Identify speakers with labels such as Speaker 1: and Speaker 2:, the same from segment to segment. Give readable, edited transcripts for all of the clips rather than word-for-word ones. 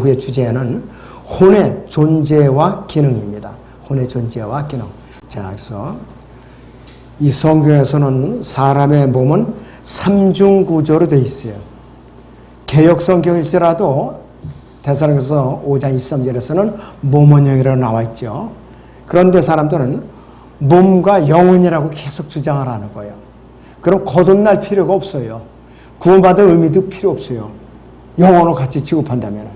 Speaker 1: 오후의 주제는 혼의 존재와 기능입니다. 혼의 존재와 기능. 자, 그래서 이 성경에서는 사람의 몸은 삼중 구조로 되어 있어요. 개역 성경일지라도 데살로니가서 5장 23절에서는 몸원형이라고 나와 있죠. 그런데 사람들은 몸과 영혼이라고 계속 주장을 하는 거예요. 그럼 거듭날 필요가 없어요. 구원받을 의미도 필요 없어요. 영혼을 같이 취급한다면.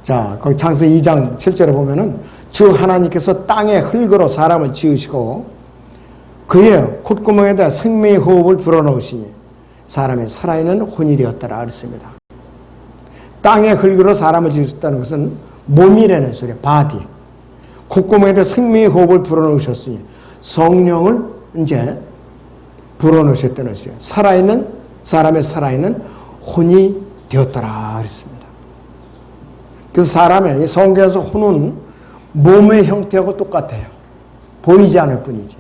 Speaker 1: 자, 거기 창세기 2장 7절에 보면은 주 하나님께서 땅의 흙으로 사람을 지으시고 그의 콧구멍에다 생명의 호흡을 불어넣으시니 사람의 살아있는 혼이 되었더라 그랬습니다. 땅의 흙으로 사람을 지으셨다는 것은 몸이라는 소리예요. 바디. 콧구멍에다 생명의 호흡을 불어넣으셨으니 성령을 이제 불어넣으셨다는 것이에요. 살아있는 사람의 살아있는 혼이 되었더라 그랬습니다. 그래서 사람의 성경에서 혼은 몸의 형태하고 똑같아요. 보이지 않을 뿐이지.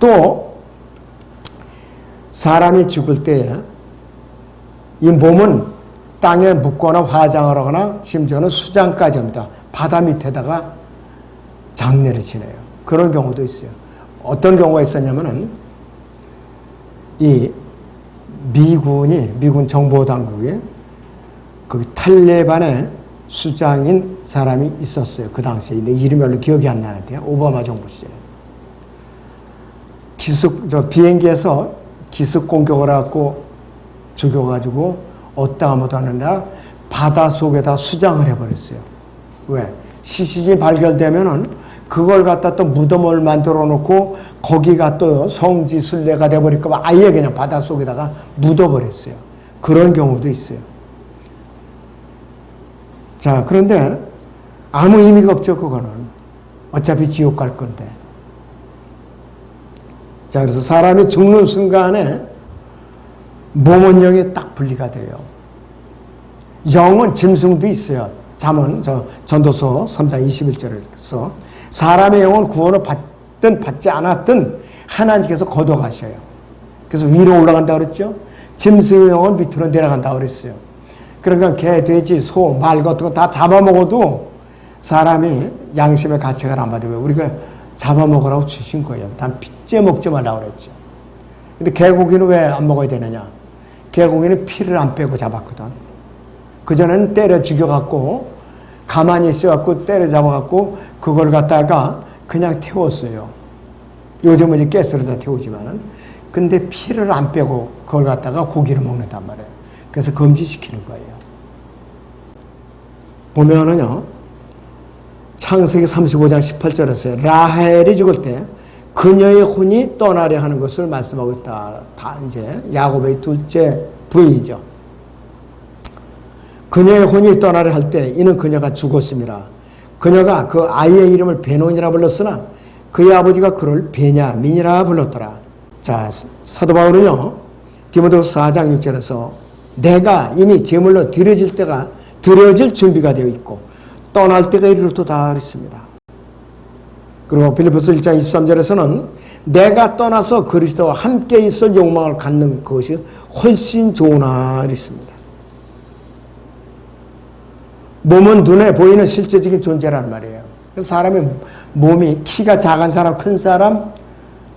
Speaker 1: 또 사람이 죽을 때 이 몸은 땅에 묻거나 화장을 하거나 심지어는 수장까지 합니다. 바다 밑에다가 장례를 지내요. 그런 경우도 있어요. 어떤 경우가 있었냐면은 이 미군 정보당국에 그 탈레반의 수장인 사람이 있었어요. 그 당시에. 내 이름이 별로 기억이 안 나는데요. 오바마 정부 시절에. 비행기에서 기습 공격을 하고 죽여가지고 어디다가 못하느냐 바다 속에다 수장을 해버렸어요. 왜? 시신이 발견되면은 그걸 갖다 또 무덤을 만들어 놓고 거기가 또 성지 순례가 돼버릴까봐 아예 그냥 바다 속에다가 묻어버렸어요. 그런 경우도 있어요. 자, 그런데 아무 의미가 없죠, 그거는. 어차피 지옥 갈 건데. 자, 그래서 사람이 죽는 순간에 몸은 영이 딱 분리가 돼요. 영은 짐승도 있어요. 잠언, 전도서 3장 21절에서 사람의 영은 구원을 받든 받지 않았든 하나님께서 걷어가셔요. 그래서 위로 올라간다고 그랬죠. 짐승의 영은 밑으로 내려간다고 그랬어요. 그러니까 개, 돼지, 소, 말 같은 거 다 잡아먹어도 사람이 양심의 가책을 안 받아요. 우리가 잡아먹으라고 주신 거예요. 단 핏째 먹지 말라고 그랬죠. 근데 개고기는 왜 안 먹어야 되느냐? 개고기는 피를 안 빼고 잡았거든. 그전에는 때려 죽여갖고 가만히 있어갖고 때려 잡아갖고 그걸 갖다가 그냥 태웠어요. 요즘은 이제 가스로다 태우지만은. 근데 피를 안 빼고 그걸 갖다가 고기를 먹는단 말이에요. 그래서 금지시키는 거예요. 보면은요, 창세기 35장 18절에서 라헬이 죽을 때 그녀의 혼이 떠나려 하는 것을 말씀하고 있다. 다 이제 야곱의 둘째 부인이죠. 그녀의 혼이 떠나려 할 때 이는 그녀가 죽었음이라. 그녀가 그 아이의 이름을 베논이라 불렀으나 그의 아버지가 그를 베냐민이라 불렀더라. 자, 사도 바울은요, 디모데후서 4장 6절에서 내가 이미 제물로 드려질 준비가 되어 있고 떠날 때가 이르렀도다 그랬습니다. 그리고 빌립보서 1장 23절에서는 내가 떠나서 그리스도와 함께 있을 욕망을 갖는 것이 훨씬 좋으나 그랬습니다. 몸은 눈에 보이는 실제적인 존재란 말이에요. 그래서 사람의 몸이 키가 작은 사람, 큰 사람,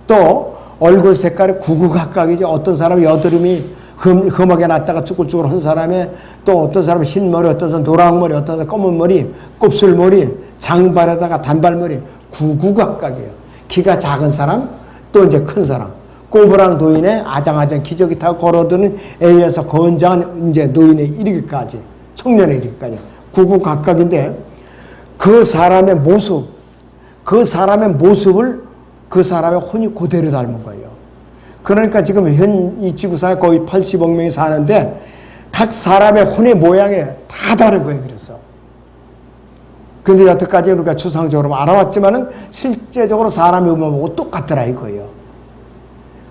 Speaker 1: 또 얼굴 색깔이 구구각각이죠. 어떤 사람은 여드름이 흠하게 났다가 쭈글쭈글한 사람에, 또 어떤 사람은 흰 머리, 어떤 사람은 노랑 머리, 어떤 사람은 검은 머리, 곱슬머리, 장발에다가 단발머리, 구구각각이에요. 키가 작은 사람, 또 이제 큰 사람. 꼬부랑 노인의 아장아장 기저귀 타고 걸어드는 애에서 건장한 이제 노인에 이르기까지, 청년에 이르기까지. 구구각각인데 그 사람의 모습을 그 사람의 혼이 그대로 닮은 거예요. 그러니까 지금 이 지구상에 거의 80억 명이 사는데 각 사람의 혼의 모양이 다 다른 거예요. 그래서 근데 여태까지 우리가 추상적으로 알아왔지만은 실제적으로 사람의 몸하고 똑같더라 이거예요.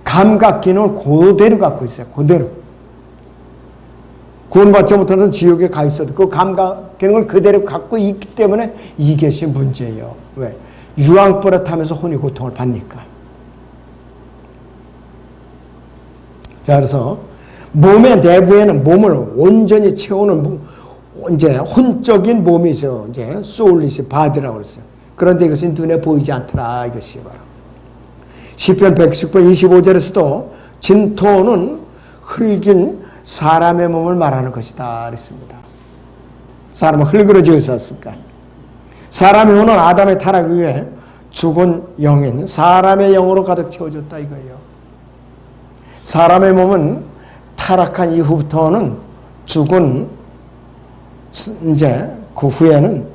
Speaker 1: 감각 기능을 그대로 갖고 있어요. 그대로. 구원받지 못하는 지옥에 가 있어도 그 감각 기능을 그대로 갖고 있기 때문에 이것이 문제예요. 왜? 유황버릇하면서 혼이 고통을 받니까. 자, 그래서 몸의 내부에는 몸을 온전히 채우는 이제 혼적인 몸이 있어요. 이제 소울리시 바디라고 그랬어요. 그런데 이것은 눈에 보이지 않더라. 이것이 바로 시편 119편 25절에서도 진토는 흙인 사람의 몸을 말하는 것이다 그랬습니다. 사람은 흙으로 지으셨을까? 사람의 혼은 아담의 타락 이후에 죽은 영인 사람의 영으로 가득 채워졌다 이거예요. 사람의 몸은 타락한 이후부터는 죽은 이제 그 후에는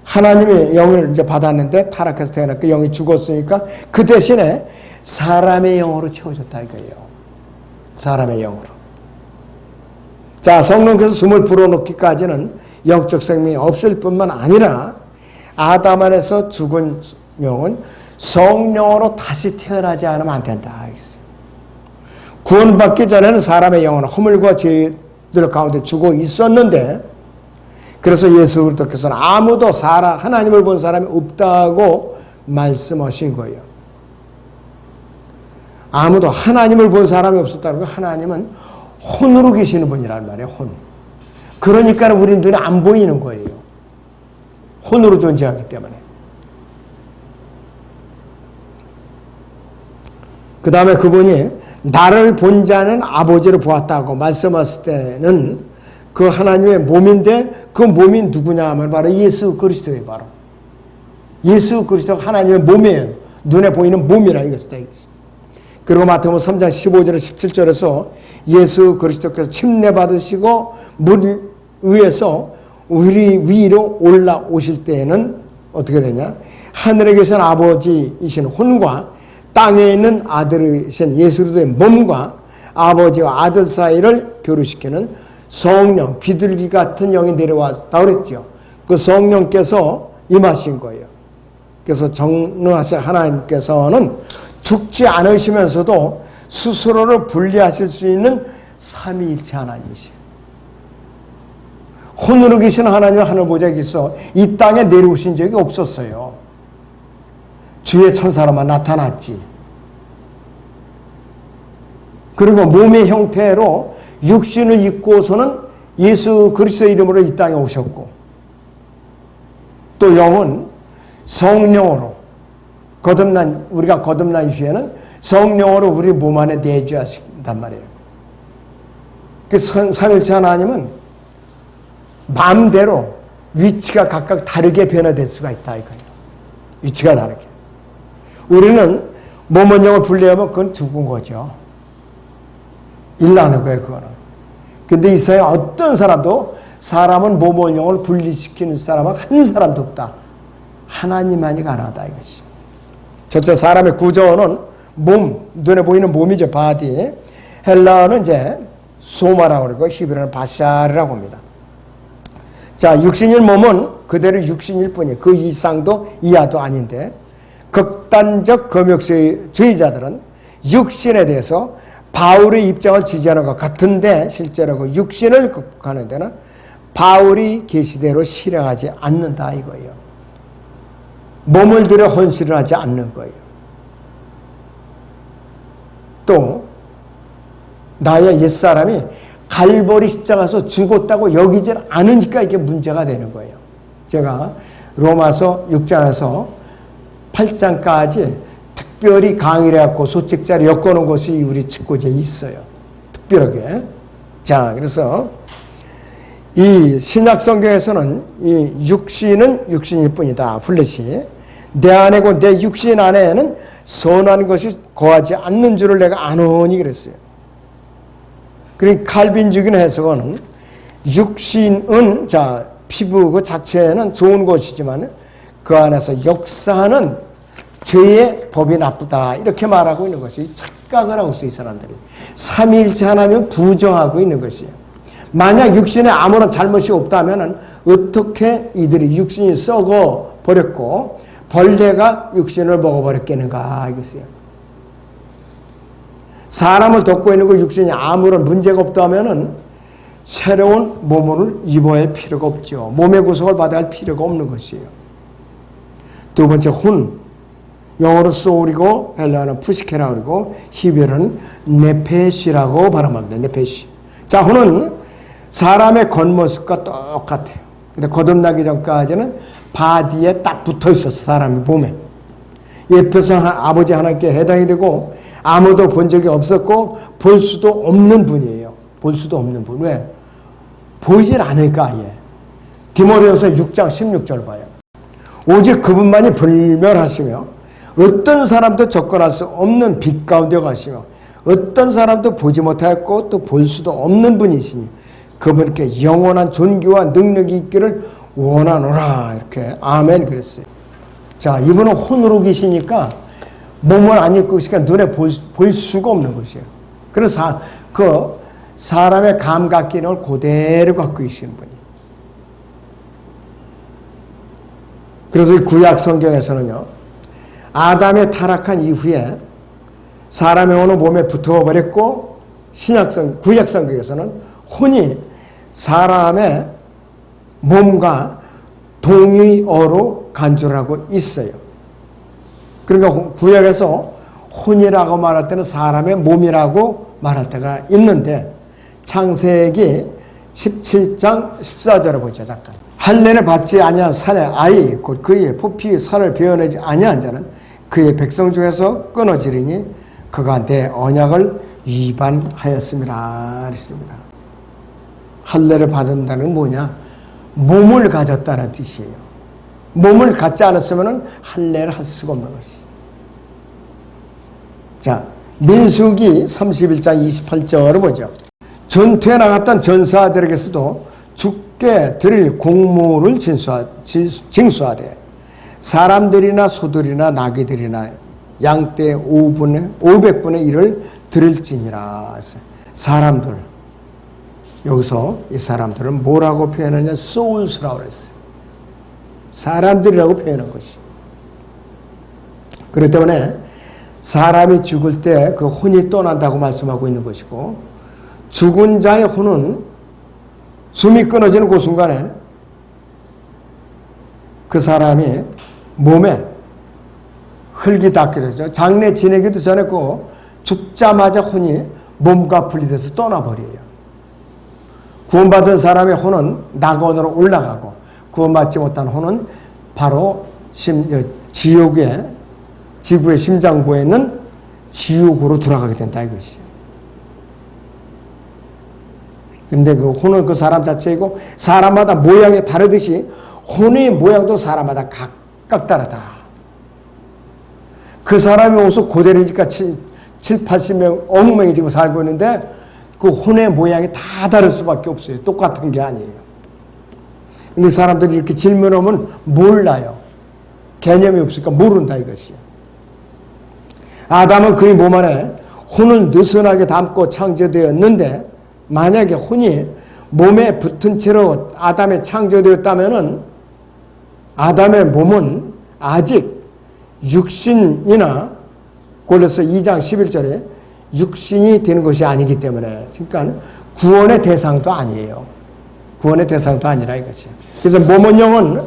Speaker 1: 하나님의 영을 이제 받았는데 타락해서 태어났고 영이 죽었으니까 그 대신에 사람의 영으로 채워졌다 이거예요. 사람의 영으로. 자, 성령께서 숨을 불어넣기까지는 영적 생명이 없을 뿐만 아니라 아담 안에서 죽은 영은 성령으로 다시 태어나지 않으면 안 된다. 구원받기 전에는 사람의 영은 허물과 죄들 가운데 죽어 있었는데 그래서 예수 그리스도께서는 아무도 하나님을 본 사람이 없다고 말씀하신 거예요. 아무도 하나님을 본 사람이 없었다는 거 하나님은 혼으로 계시는 분이란 말이에요. 혼. 그러니까 우리 눈에 안 보이는 거예요. 혼으로 존재하기 때문에. 그 다음에 그분이 나를 본 자는 아버지를 보았다고 말씀하실 때는 그 하나님의 몸인데 그 몸이 누구냐 하면 바로 예수 그리스도예요. 바로 예수 그리스도가 하나님의 몸이에요. 눈에 보이는 몸이라 이것이다. 그리고 마태복음 3장 15절에 17절에서 예수 그리스도께서 침례 받으시고 물 위에서 우리 위로 올라오실 때에는 어떻게 되냐? 하늘에 계신 아버지이신 혼과 땅에 있는 아들이신 예수 그리스도의 몸과 아버지와 아들 사이를 교류시키는 성령, 비둘기 같은 영이 내려왔다 그랬죠. 그 성령께서 임하신 거예요. 그래서 전능하신 하나님께서는 죽지 않으시면서도 스스로를 분리하실 수 있는 삼위일체 하나님이세요. 혼으로 계신 하나님은 하늘 보좌에서 이 땅에 내려오신 적이 없었어요. 주의 천사로만 나타났지. 그리고 몸의 형태로 육신을 입고서는 예수 그리스도의 이름으로 이 땅에 오셨고 또 영은 성령으로 우리가 거듭난 이후에는 성령으로 우리 몸 안에 내주하신단 말이에요. 그 삼일체 하나님은 마음대로 위치가 각각 다르게 변화될 수가 있다 이거예요. 위치가 다르게. 우리는 몸은 영을 분리하면 그건 죽은 거죠. 일나는 거예요, 그거는. 근데 이 세상에 어떤 사람도 사람은 몸은 영을 분리시키는 사람은 한 사람도 없다. 하나님만이 가능하다 이것이. 첫째 사람의 구조는 몸, 눈에 보이는 몸이죠. 바디. 헬라어는 이제 소마라고 그러고 히브리어는 바샤르라고 합니다. 자, 육신일 몸은 그대로 육신일 뿐이에요. 그 이상도 이하도 아닌데 극단적 금욕주의자들은 육신에 대해서 바울의 입장을 지지하는 것 같은데 실제로 그 육신을 극복하는 데는 바울이 계시대로 실행하지 않는다 이거예요. 몸을 들여 헌신을 하지 않는 거예요. 또 나의 옛사람이 갈보리 십자가에서 죽었다고 여기질 않으니까 이게 문제가 되는 거예요. 제가 로마서 6장에서 8장까지 특별히 강의를 해갖고 소책자를 엮어놓은 것이 우리 책꽂이에 있어요. 특별하게. 자, 그래서 이 신약 성경에서는 이 육신은 육신일 뿐이다. 플래시. 내 안에고 내 육신 안에는 선한 것이 거하지 않는 줄을 내가 아노니 그랬어요. 그러니까 칼빈주의는 해석은 육신은 자 피부 그 자체는 좋은 것이지만 그 안에서 역사하는 죄의 법이 나쁘다 이렇게 말하고 있는 것이 착각을 하고 있어요. 이 사람들이. 삼위일체 하나님을 부정하고 있는 것이에요. 만약 육신에 아무런 잘못이 없다면 어떻게 이들이 육신이 썩어 버렸고 벌레가 육신을 먹어버렸겠는가 이것이에요. 사람을 덮고 있는 그 육신이 아무런 문제가 없다면 새로운 몸을 입어야 할 필요가 없죠. 몸의 구속을 받아야 할 필요가 없는 것이에요. 두 번째 혼. 영어로 소울이고 헬라어는 푸시케라고 그러고 히브리어는 네페시라고 발음합니다. 네페시. 자, 혼은 사람의 겉모습과 똑같아요. 근데 거듭나기 전까지는 바디에 딱 붙어 있었어. 사람의 몸에. 옆에서 아버지 하나님께 해당이 되고 아무도 본 적이 없었고 볼 수도 없는 분이에요. 볼 수도 없는 분. 왜? 보이질 않을까 아예. 디모데후서 6장 16절 봐요. 오직 그분만이 불멸하시며 어떤 사람도 접근할 수 없는 빛 가운데 가시며 어떤 사람도 보지 못하였고 또 볼 수도 없는 분이시니 그분께 영원한 존귀와 능력이 있기를 원하노라. 이렇게 아멘 그랬어요. 자, 이분은 혼으로 계시니까 몸을 안 입고 계시니까 눈에 보일 수가 없는 것이에요. 그래서 사람의 감각 기능을 그대로 갖고 계시는 분이. 그래서 이 구약 성경에서는요, 아담의 타락한 이후에 사람의 혼은 몸에 붙어버렸고, 구약 성경에서는 혼이 사람의 몸과 동의어로 간주를 하고 있어요. 그러니까 구약에서 혼이라고 말할 때는 사람의 몸이라고 말할 때가 있는데, 창세기 17장 14절을 보죠. 잠깐. 할례를 받지 아니한 산의 아이 곧 그의 포피 살을 베어내지 아니한 자는 그의 백성 중에서 끊어지리니 그가 내 언약을 위반하였음이라 그랬습니다. 할례를 받는다는 건 뭐냐? 몸을 가졌다는 뜻이에요. 몸을 갖지 않았으면 할례를 할 수가 없는 것이. 자, 민수기 31장 28절을 보죠. 전투에 나갔던 전사들에게서도 죽게 드릴 공물을 징수하되 사람들이나 소들이나 나귀들이나 양떼 500분의 1을 드릴지니라. 사람들, 여기서 이 사람들을 뭐라고 표현하냐? 소울스라고 그랬어요. 사람들이라고 표현한 것이. 그렇기 때문에 사람이 죽을 때 그 혼이 떠난다고 말씀하고 있는 것이고, 죽은 자의 혼은 숨이 끊어지는 그 순간에 그 사람이 몸에 흙이 닿기로 장례 지내기도 전에 죽자마자 혼이 몸과 분리돼서 떠나버려요. 구원받은 사람의 혼은 낙원으로 올라가고 구원받지 못한 혼은 바로 지옥의 지구의 심장부에 있는 지옥으로 들어가게 된다 이것이에요. 근데 그 혼은 그 사람 자체이고 사람마다 모양이 다르듯이 혼의 모양도 사람마다 각각 다르다. 그 사람이 오서 고대로니까 80명, 어느 명이 지금 살고 있는데 그 혼의 모양이 다 다를 수밖에 없어요. 똑같은 게 아니에요. 근데 사람들이 이렇게 질문하면 몰라요. 개념이 없으니까 모른다 이것이에요. 아담은 그의 몸 안에 혼을 느슨하게 담고 창조되었는데 만약에 혼이 몸에 붙은 채로 아담에 창조되었다면은 아담의 몸은 아직 육신이나 골로새 2장 11절에 육신이 되는 것이 아니기 때문에 그러니까 구원의 대상도 아니에요. 구원의 대상도 아니라 이것이에요. 그래서 몸은영은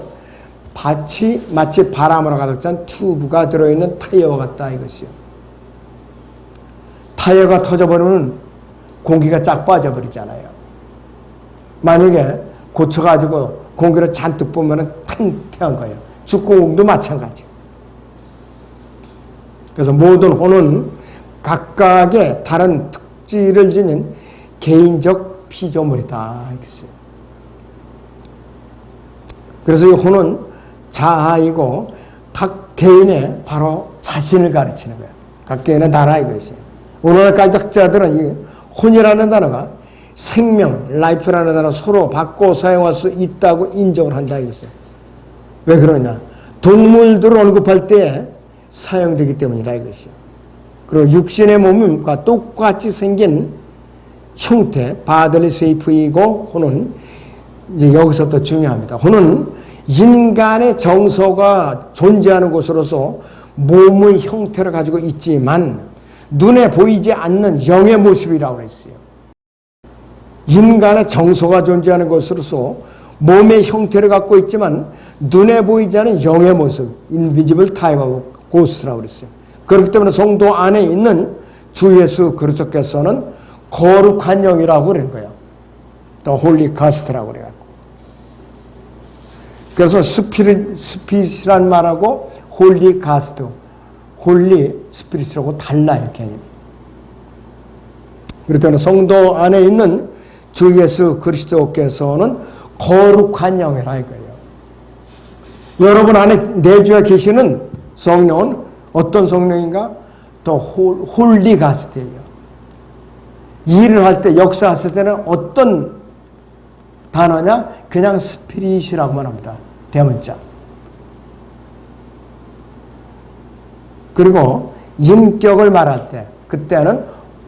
Speaker 1: 마치 바람으로 가득 찬 튜브가 들어있는 타이어와 같다 이것이요. 타이어가 터져버리면 공기가 쫙 빠져버리잖아요. 만약에 고쳐가지고 공기를 잔뜩 보면 탱탱한 거예요. 축구공도 마찬가지. 그래서 모든 혼은 각각의 다른 특질을 지닌 개인적 피조물이다. 이것이에요. 그래서 이 혼은 자아이고 각 개인의 바로 자신을 가르치는 거예요. 각 개인의 나라 이것이에요. 오늘날까지 학자들은 이 혼이라는 단어가 생명, life라는 단어 서로 바꿔 사용할 수 있다고 인정을 한다 이것이에요. 왜 그러냐? 동물들을 언급할 때 사용되기 때문이다 이것이에요. 그리고 육신의 몸과 똑같이 생긴 형태, 바들리 쉐이프이고 혼은 이제 여기서부터 중요합니다. 혼은 인간의 정서가 존재하는 곳으로서 몸의 형태를 가지고 있지만 눈에 보이지 않는 영의 모습이라고 했어요. 인간의 정서가 존재하는 것으로서 몸의 형태를 갖고 있지만 눈에 보이지 않는 영의 모습, invisible type하고 고스트라고 그랬어요. 그렇기 때문에 성도 안에 있는 주 예수 그리스도께서는 거룩한 영이라고 그러는 거예요. 또 홀리 가스트라고 그래갖고. 그래서 스피릿이란 말하고 홀리 가스트, 홀리 스피릿이라고 달라요, 개념이. 그렇기 때문에 성도 안에 있는 주 예수 그리스도께서는 거룩한 영이라 이거예요. 여러분 안에 내주에 계시는 성령은 어떤 성령인가? 또 홀리 가스트예요. 일을 할 때, 역사했을 때는 어떤 단어냐? 그냥 스피릿이라고만 합니다. 대문자. 그리고 인격을 말할 때 그때는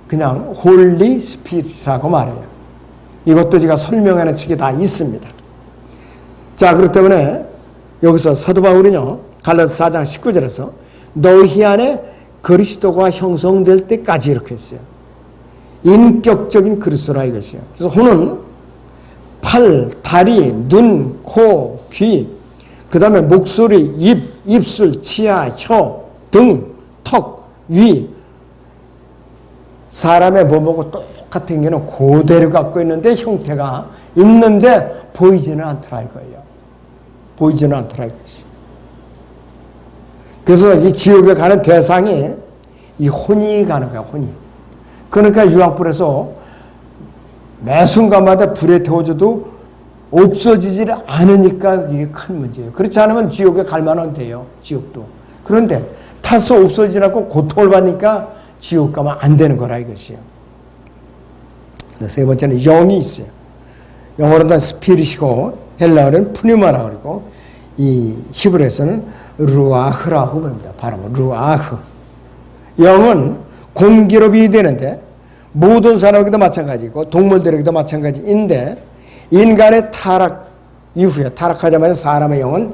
Speaker 1: 그냥 홀리 스피릿이라고 말해요. 이것도 제가 설명하는 책이 다 있습니다. 자, 그렇기 때문에 여기서 사도 바울은요, 갈라디아 4장 19절에서 너희 안에 그리스도가 형성될 때까지 이렇게 했어요. 인격적인 그리스도라 이것이요. 그래서 혼은 팔, 다리, 눈, 코, 귀, 그 다음에 목소리, 입술, 치아, 혀, 등, 턱, 위. 사람의 몸하고 똑같은 게는 그대로 갖고 있는데 형태가 있는데 보이지는 않더라 이거예요. 보이지는 않더라 이것이. 그래서 이 지옥에 가는 대상이 이 혼이 가는 거야, 혼이. 그러니까 유황불에서 매 순간마다 불에 태워줘도 없어지질 않으니까 이게 큰 문제예요. 그렇지 않으면 지옥에 갈 만한데요, 지옥도. 그런데 타서 없어지지 않고 고통을 받으니까 지옥 가면 안 되는 거라 이것이요. 세 번째는 영이 있어요. 영어로는 스피릿이고 헬라어는 푸뉴마라고 그러고 이 히브리에서는 루아흐라고 부릅니다. 발음은 루아흐. 영은 공기로 비유되는데 모든 사람에게도 마찬가지고 동물들에게도 마찬가지인데 인간의 타락 이후에 타락하자마자 사람의 영은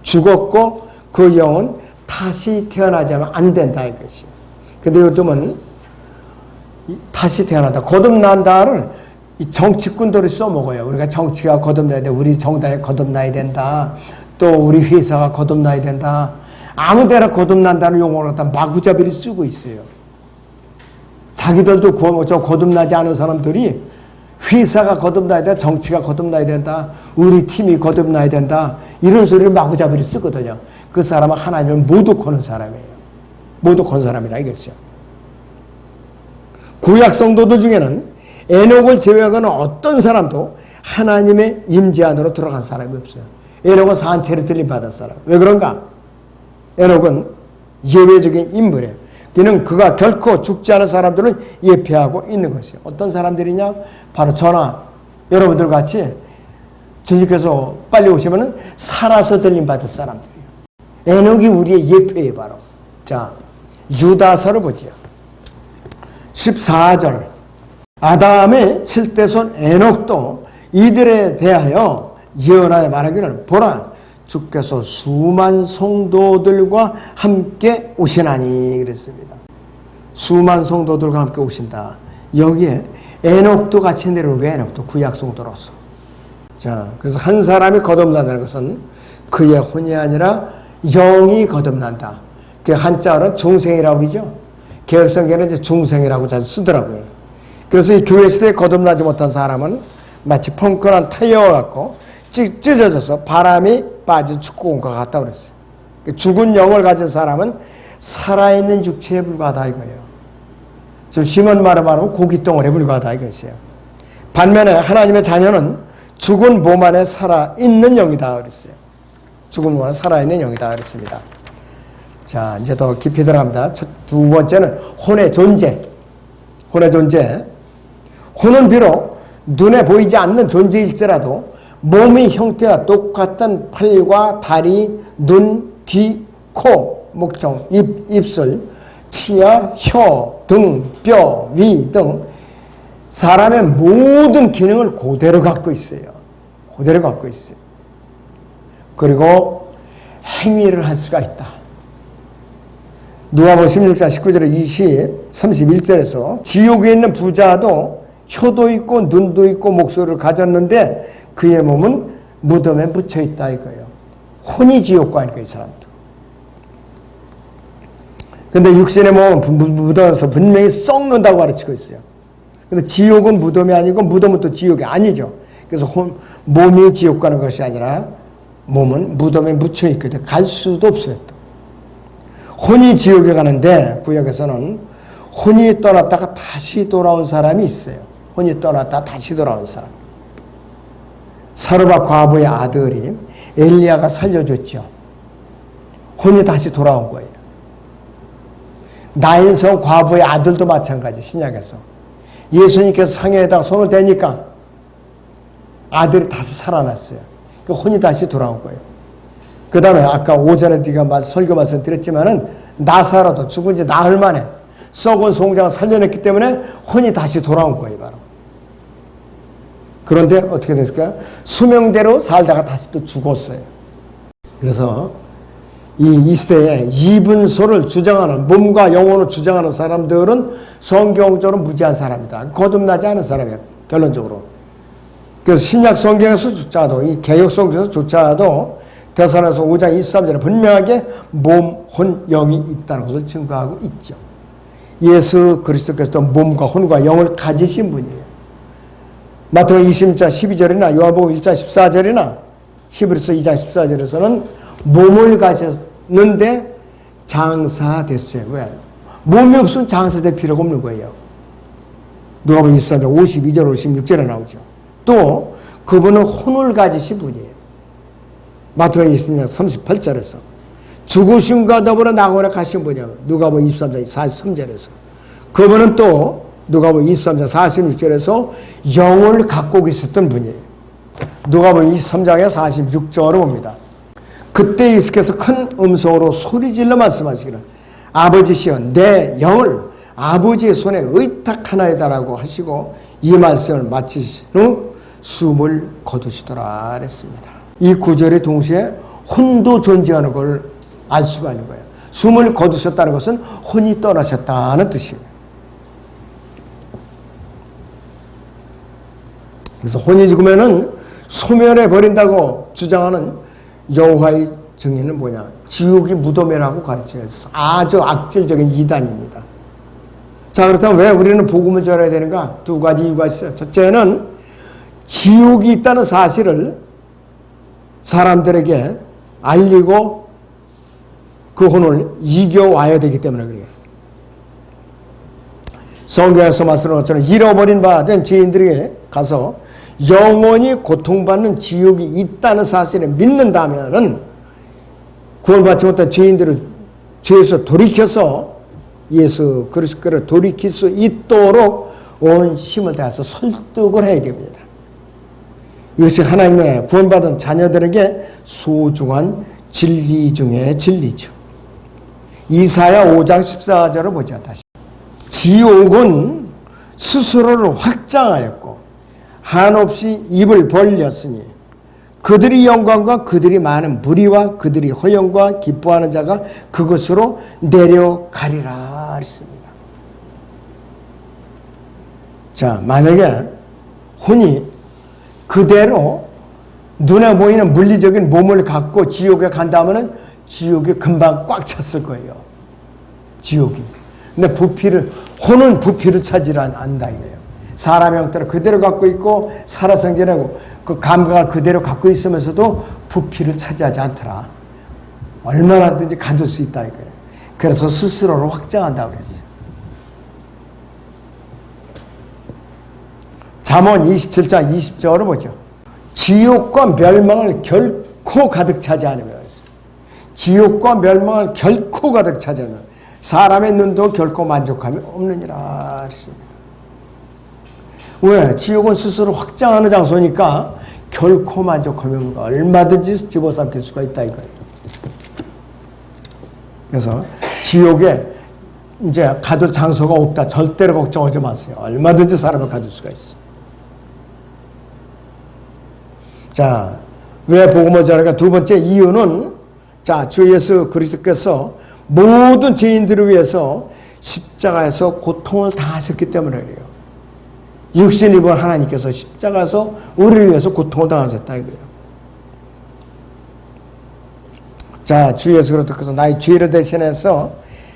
Speaker 1: 죽었고 그 영은 다시 태어나자면 안 된다 이것이요. 근데 요즘은 다시 태어난다, 거듭난다를 이 정치꾼들이 써먹어요. 우리가 정치가 거듭나야 돼. 우리 정당에 거듭나야 된다. 또 우리 회사가 거듭나야 된다. 아무데나 거듭난다는 용어를 갖다 마구잡이를 쓰고 있어요. 자기들도 저 거듭나지 않은 사람들이 회사가 거듭나야 된다. 정치가 거듭나야 된다. 우리 팀이 거듭나야 된다. 이런 소리를 마구잡이를 쓰거든요. 그 사람은 하나님을 모독하는 사람이에요. 모독한 사람이라 이거죠. 구약 성도들 중에는 에녹을 제외하고는 어떤 사람도 하나님의 임재 안으로 들어간 사람이 없어요. 에녹은 산채를 들림받은 사람. 왜 그런가? 에녹은 예외적인 인물이에요. 그는 그가 결코 죽지 않은 사람들을 예표하고 있는 것이에요. 어떤 사람들이냐? 바로 저나 여러분들 같이 주님께서 빨리 오시면 살아서 들림받을 사람들이에요. 에녹이 우리의 예표예요, 바로. 자, 유다서를 보지요. 14절. 아담의 7대손 에녹도 이들에 대하여 예언하여 말하기를 보라 주께서 수만 성도들과 함께 오시나니 그랬습니다. 수만 성도들과 함께 오신다. 여기에 에녹도 같이 내려오고 에녹도 구약 성도로서. 자, 그래서 한 사람이 거듭난다는 것은 그의 혼이 아니라 영이 거듭난다. 그 한자어는 중생이라고 그러죠. 개혁성경에는 이제 중생이라고 자주 쓰더라고요. 그래서 이 교회 시대에 거듭나지 못한 사람은 마치 펑크난 타이어와 같고 찢어져서 바람이 빠진 축구공과 같다 그랬어요. 죽은 영을 가진 사람은 살아있는 육체에 불과하다 이거예요. 좀 심한 말을 말하면 고깃덩어리에 불과하다 이것이에요. 반면에 하나님의 자녀는 죽은 몸 안에 살아있는 영이다 그랬어요. 죽은 몸 안에 살아있는 영이다 그랬습니다. 자, 이제 더 깊이 들어갑니다. 두 번째는 혼의 존재. 혼의 존재. 혼은 비록 눈에 보이지 않는 존재일지라도 몸의 형태와 똑같은 팔과 다리, 눈, 귀, 코, 목청, 입술, 치아, 혀, 등, 뼈, 위 등 사람의 모든 기능을 그대로 갖고 있어요. 그대로 갖고 있어요. 그리고 행위를 할 수가 있다. 누가복음 16장 19절에 31절에서 지옥에 있는 부자도 혀도 있고 눈도 있고 목소리를 가졌는데 그의 몸은 무덤에 묻혀 있다 이거예요. 혼이 지옥 가니까 이 사람도. 근데 육신의 몸은 묻어서 분명히 썩는다고 가르치고 있어요. 근데 지옥은 무덤이 아니고 무덤은 또 지옥이 아니죠. 그래서 몸이 지옥 가는 것이 아니라 몸은 무덤에 묻혀 있거든요. 갈 수도 없어요. 혼이 지옥에 가는데 구약에서는 혼이 떠났다가 다시 돌아온 사람이 있어요. 혼이 떠났다가 다시 돌아온 사람. 사르밧 과부의 아들이 엘리야가 살려줬죠. 혼이 다시 돌아온 거예요. 나인성 과부의 아들도 마찬가지. 신약에서 예수님께서 상에다가 손을 대니까 아들이 다시 살아났어요. 그 혼이 다시 돌아온 거예요. 그 다음에 아까 오전에 네가 설교 말씀드렸지만은 나사로도 죽은 지 나흘 만에 썩은 송장을 살려냈기 때문에 혼이 다시 돌아온 거예요. 바로. 그런데 어떻게 됐을까요? 수명대로 살다가 다시 또 죽었어요. 그래서 이 시대에 이분소를 주장하는, 몸과 영혼을 주장하는 사람들은 성경적으로 무지한 사람이다. 거듭나지 않은 사람이에요. 결론적으로. 그래서 신약 성경에서조차도, 이 개혁 성경에서조차도 데살로니가서 5장 23절에 분명하게 몸, 혼, 영이 있다는 것을 증거하고 있죠. 예수 그리스도께서도 몸과 혼과 영을 가지신 분이에요. 마태복음 20장 12절이나 요한복음 1장 14절이나 히브리서 2장 14절에서는 몸을 가졌는데 장사됐어요. 왜? 몸이 없으면 장사될 필요가 없는 거예요. 누가복음 24장 52절 56절에 나오죠. 또 그분은 혼을 가지신 분이에요. 마태복음 20장 38절에서 죽으심과 더불어 낙원에 가신 분이에요. 누가복음 23장 43절에서 그분은 또 누가복음 23장 46절에서 영을 갖고 계셨던 분이에요. 누가복음 23장의 46절을 봅니다. 그때 예수께서 큰 음성으로 소리질러 말씀하시기를 아버지시여 내 영을 아버지의 손에 의탁하나이다라고 하시고 이 말씀을 마치신 후 숨을 거두시더라 그랬습니다. 이 구절에 동시에 혼도 존재하는 걸 알 수가 있는 거예요. 숨을 거두셨다는 것은 혼이 떠나셨다는 뜻입니다. 그래서 혼이 죽으면은 소멸해 버린다고 주장하는 여호와의 증인은 뭐냐? 지옥이 무덤이라고 가르쳐요. 아주 악질적인 이단입니다. 자, 그렇다면 왜 우리는 복음을 전해야 되는가? 두 가지 이유가 있어요. 첫째는 지옥이 있다는 사실을 사람들에게 알리고 그 혼을 이겨와야 되기 때문에 그래요. 성경에서 말씀하는 것처럼 잃어버린 바 된 죄인들에게 가서 영원히 고통받는 지옥이 있다는 사실을 믿는다면은 구원받지 못한 죄인들을 죄에서 돌이켜서 예수 그리스도를 돌이킬 수 있도록 온 힘을 다해서 설득을 해야 됩니다. 이것이 하나님의 구원받은 자녀들에게 소중한 진리 중에 진리죠. 이사야 5장 14절을 보자. 다시. 지옥은 스스로를 확장하였고 한없이 입을 벌렸으니 그들이 영광과 그들이 많은 무리와 그들이 허영과 기뻐하는 자가 그것으로 내려가리라 했습니다. 자, 만약에 혼이 그대로 눈에 보이는 물리적인 몸을 갖고 지옥에 간다면 지옥이 금방 꽉 찼을 거예요. 지옥이. 근데 혼은 부피를 차지 않는다 이거예요. 사람 형태를 그대로 갖고 있고 살아생전하고 그 감각을 그대로 갖고 있으면서도 부피를 차지하지 않더라. 얼마나든지 가질 수 있다 이거예요. 그래서 스스로를 확장한다고 그랬어요. 잠언 27장 20절을 보죠. 지옥과 멸망을 결코 가득 차지 않으며 그랬어요. 지옥과 멸망을 결코 가득 차지 않으며 사람의 눈도 결코 만족함이 없느니라 그랬습니다. 왜? 지옥은 스스로 확장하는 장소니까 결코 만족함이 없는 거 얼마든지 집어삼킬 수가 있다 이거예요. 그래서 지옥에 이제 가둘 장소가 없다. 절대로 걱정하지 마세요. 얼마든지 사람을 가둘 수가 있어. 자, 왜 복음을 전할까? 두 번째 이유는 자, 주 예수 그리스도께서 모든 죄인들을 위해서 십자가에서 고통을 당하셨기 때문에 그래요. 육신을 입은 하나님께서 십자가에서 우리를 위해서 고통을 당하셨다 이거예요. 자, 주 예수 그리스도께서 나의 죄를 대신해서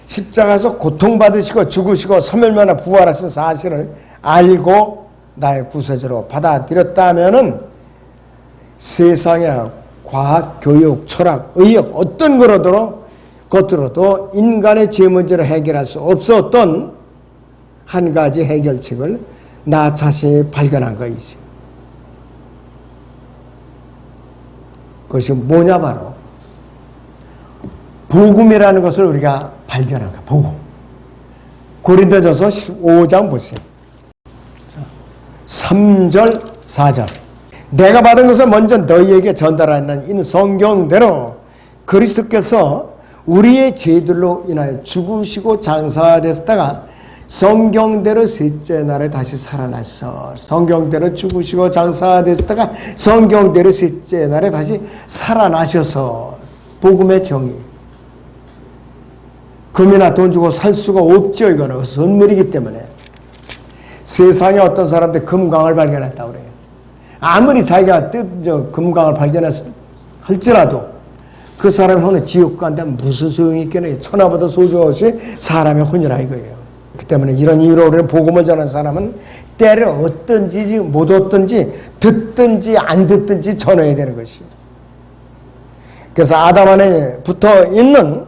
Speaker 1: 십자가에서 고통받으시고 죽으시고 3일 만에 부활하신 사실을 알고 나의 구세주로 받아들였다면은 세상의 과학, 교육, 철학, 의학 어떤 것들어도 인간의 죄 문제를 해결할 수 없었던 한 가지 해결책을 나 자신이 발견한 것이지. 그것이 뭐냐 바로 복음이라는 것을 우리가 발견한 거야. 복음. 고린도전서 15장 보세요. 3절 4절 내가 받은 것을 먼저 너희에게 전달하는 이는 성경대로 그리스도께서 우리의 죄들로 인하여 죽으시고 장사되었다가 성경대로 셋째 날에 다시 살아나서 성경대로 죽으시고 장사되었다가 성경대로 셋째 날에 다시 살아나셔서 복음의 정의. 금이나 돈 주고 살 수가 없죠. 이거는 선물이기 때문에. 세상에 어떤 사람들 금광을 발견했다고 그래요. 아무리 자기가 금광을 발견할지라도 그 사람의 혼은 지옥 간데 무슨 소용이 있겠느냐. 천하보다 소중하시 사람의 혼이라 이거예요. 그 때문에 이런 이유로 우리는 복음을 전하는 사람은 때를 얻든지 못 얻든지 듣든지 안 듣든지 전해야 되는 것이에요. 그래서 아담 안에 붙어 있는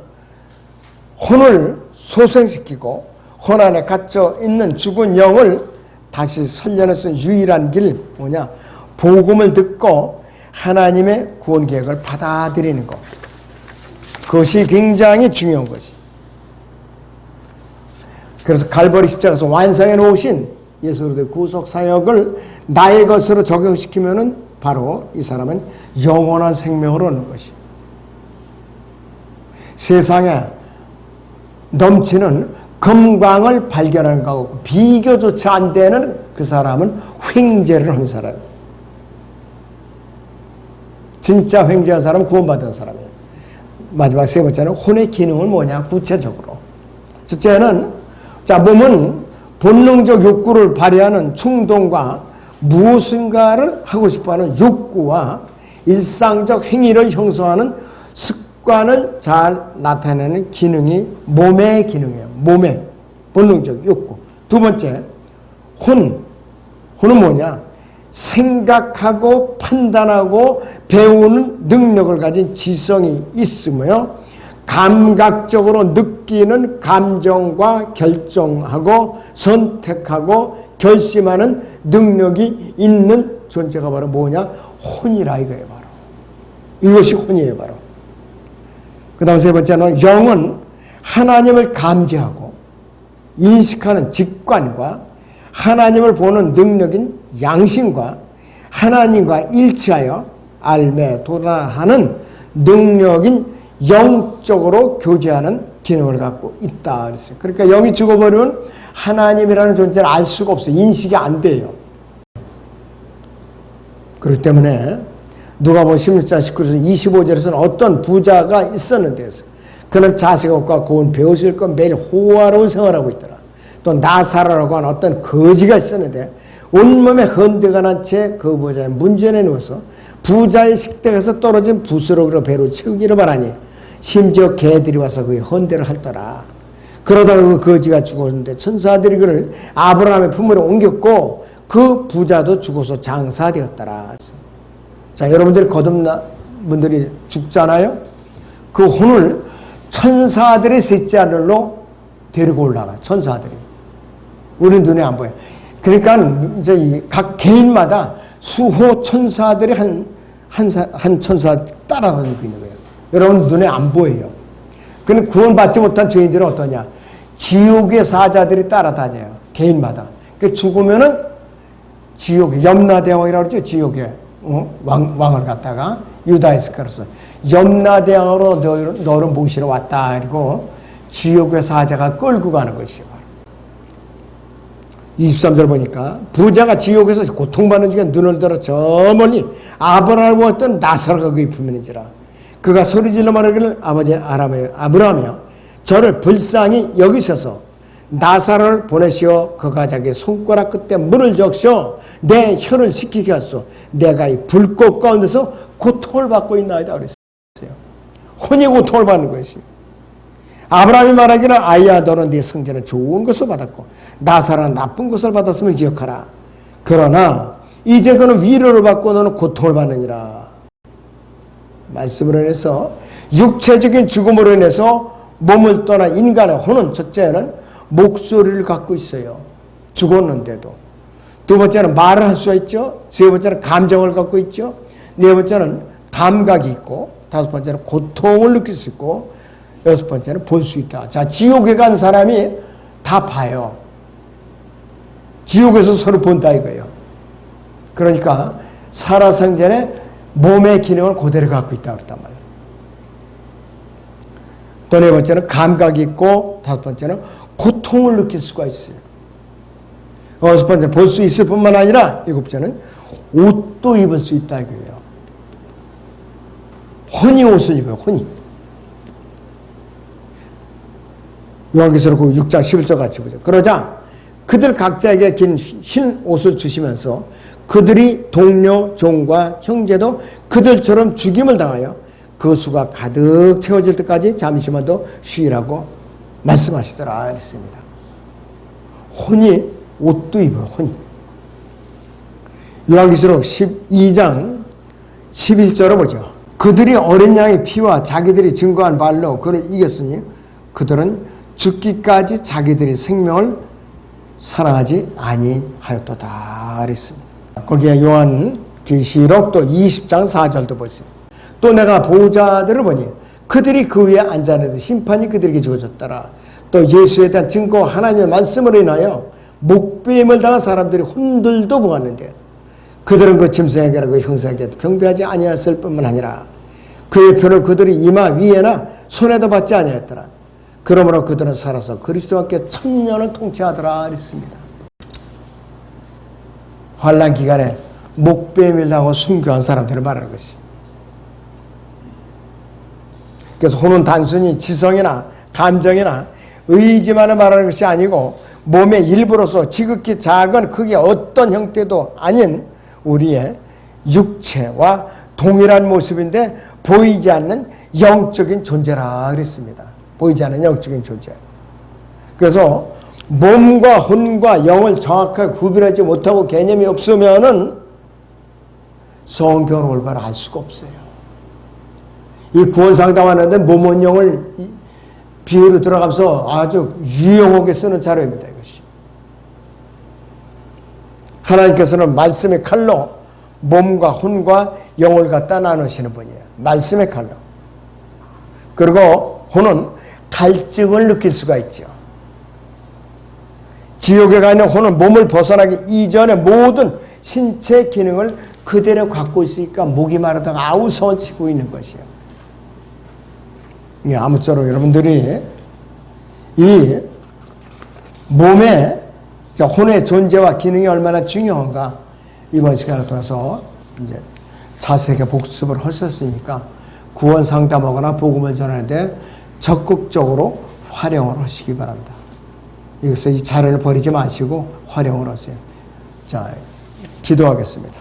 Speaker 1: 혼을 소생시키고 혼 안에 갇혀 있는 죽은 영을 다시 살려낼 수 있는 유일한 길 뭐냐? 복음을 듣고 하나님의 구원 계획을 받아들이는 것. 그것이 굉장히 중요한 것이. 그래서 갈보리 십자가에서 완성해 놓으신 예수 그리스도의 구속 사역을 나의 것으로 적용시키면은 바로 이 사람은 영원한 생명을 얻는 것이. 세상에 넘치는 금광을 발견하는 거하고 비교조차 안 되는 그 사람은 횡재를 한 사람이에요. 진짜 횡재한 사람은 구원받은 사람이에요. 마지막 세 번째는 혼의 기능은 뭐냐? 구체적으로. 첫째는 몸은 본능적 욕구를 발휘하는 충동과 무엇인가를 하고 싶어하는 욕구와 일상적 행위를 형성하는 습관을 잘 나타내는 기능이 몸의 기능이에요. 몸의 본능적 욕구. 두 번째, 혼은 뭐냐? 생각하고 판단하고 배우는 능력을 가진 지성이 있으며 감각적으로 느끼는 감정과 결정하고 선택하고 결심하는 능력이 있는 존재가 바로 뭐냐? 혼이라 이거예요. 바로. 이것이 혼이에요. 바로. 그 다음 세 번째는 영은 하나님을 감지하고 인식하는 직관과 하나님을 보는 능력인 양심과 하나님과 일치하여 알매 도달하는 능력인 영적으로 교제하는 기능을 갖고 있다 그랬어요. 그러니까 영이 죽어버리면 하나님이라는 존재를 알 수가 없어요. 인식이 안 돼요. 그렇기 때문에 누가복음 16장 19절에서 25절에서는 어떤 부자가 있었는데 그는 자식 없고 고운 배우실 것 매일 호화로운 생활하고 있더라. 또 나사로라고 하는 어떤 거지가 있었는데 온몸에 헌데가 난 채 그 부자의 문전에 누워서 부자의 식탁에서 떨어진 부스러기로 배로 채우기를 바라니 심지어 개들이 와서 그의 헌데를 핥더라. 그러다가 그 거지가 죽었는데 천사들이 그를 아브라함의 품으로 옮겼고 그 부자도 죽어서 장사되었더라. 자, 여러분들이 거듭난 분들이 죽잖아요. 그 혼을 천사들의 셋째 하늘로 데리고 올라가. 천사들이. 우리 눈에 안 보여. 그러니까 이제 각 개인마다 수호 천사들이 한 천사 따라다니고 있는 거예요. 여러분 눈에 안 보여요. 그런데 구원받지 못한 죄인들은 어떠냐? 지옥의 사자들이 따라다녀요. 개인마다. 그 죽으면은 지옥에 염라대왕이라고 그러죠. 지옥에 왕을 갖다가 유다 이스카리오스 염라대왕으로 너를 모시러 왔다. 그리고 지옥의 사자가 끌고 가는 것이요. 23절 보니까 부자가 지옥에서 고통받는 중에 눈을 들어 저 멀리 아브라함을 보았던 나사로가 그의 품이니지라. 그가 소리질러 말하기를 아버지 아브라함이여 저를 불쌍히 여기셔서 나사로를 보내시어 그가 자기 손가락 끝에 물을 적셔 내 혀를 식히게 하소. 내가 이 불꽃 가운데서 고통을 받고 있나이다 그랬어요. 혼이 고통을 받는 것입니다. 아브라함이 말하기를 아이야 너는 네 성전은 좋은 것을 받았고 나사로는 나쁜 것을 받았음을 기억하라. 그러나 이제 그는 위로를 받고 너는 고통을 받느니라. 말씀으로 인해서 육체적인 죽음으로 인해서 몸을 떠난 인간의 혼은 첫째는 목소리를 갖고 있어요. 죽었는데도. 두 번째는 말을 할 수가 있죠. 세 번째는 감정을 갖고 있죠. 네 번째는 감각이 있고 다섯 번째는 고통을 느낄 수 있고 여섯 번째는 볼 수 있다. 자, 지옥에 간 사람이 다 봐요. 지옥에서 서로 본다 이거예요. 그러니까 살아생전에 몸의 기능을 그대로 갖고 있다고 그랬단 말이에요. 또 네 번째는 감각이 있고 다섯 번째는 고통을 느낄 수가 있어요. 여섯 번째는 볼 수 있을 뿐만 아니라 일곱 번째는 옷도 입을 수 있다 이거예요. 혼이 옷을 입어요. 혼이. 요한계시록 6장 11절 같이 보죠. 그러자 그들 각자에게 긴 흰 옷을 주시면서 그들이 동료, 종과 형제도 그들처럼 죽임을 당하여 그 수가 가득 채워질 때까지 잠시만 더 쉬라고 말씀하시더라 그랬습니다. 혼이 옷도 입어요. 혼이. 요한계시록 12장 11절을 보죠. 그들이 어린 양의 피와 자기들이 증거한 말로 그를 이겼으니 그들은 죽기까지 자기들의 생명을 사랑하지 아니하였도다 그랬습니다. 거기에 요한계시록 또 20장 4절도 보세요. 또 내가 보호자들을 보니 그들이 그 위에 앉아있는데 심판이 그들에게 주어졌더라. 또 예수에 대한 증거 하나님의 말씀으로 인하여 목배임을 당한 사람들이 혼들도 보았는데 그들은 그 짐승에게나 그 형사에게도 경배하지 아니하였을 뿐만 아니라 그의 표를 그들이 이마 위에나 손에도 받지 아니하였더라. 그러므로 그들은 살아서 그리스도와 함께 천년을 통치하더라 그랬습니다. 환난 기간에 목배임을 당하고 순교한 사람들을 말하는 것이. 그래서 혼은 단순히 지성이나 감정이나 의지만을 말하는 것이 아니고 몸의 일부로서 지극히 작은 크기 어떤 형태도 아닌 우리의 육체와 동일한 모습인데 보이지 않는 영적인 존재라 그랬습니다. 보이지 않는 영적인 존재. 그래서 몸과 혼과 영을 정확하게 구별하지 못하고 개념이 없으면은 성경을 올바로 알 수가 없어요. 이 구원 상담하는데 몸은 영을 비유로 들어가면서 아주 유용하게 쓰는 자료입니다. 이것이. 하나님께서는 말씀의 칼로 몸과 혼과 영을 갖다 나누시는 분이에요. 말씀의 칼로. 그리고 혼은 갈증을 느낄 수가 있죠. 지옥에 가 있는 혼은 몸을 벗어나기 이전에 모든 신체 기능을 그대로 갖고 있으니까 목이 마르다가 아우성을 치고 있는 것이에요. 아무쪼록 여러분들이 이 몸의 혼의 존재와 기능이 얼마나 중요한가 이번 시간을 통해서 이제 자세하게 복습을 하셨으니까 구원 상담하거나 복음을 전하는데 적극적으로 활용을 하시기 바랍니다. 여기서 이 자료를 버리지 마시고 활용을 하세요. 자, 기도하겠습니다.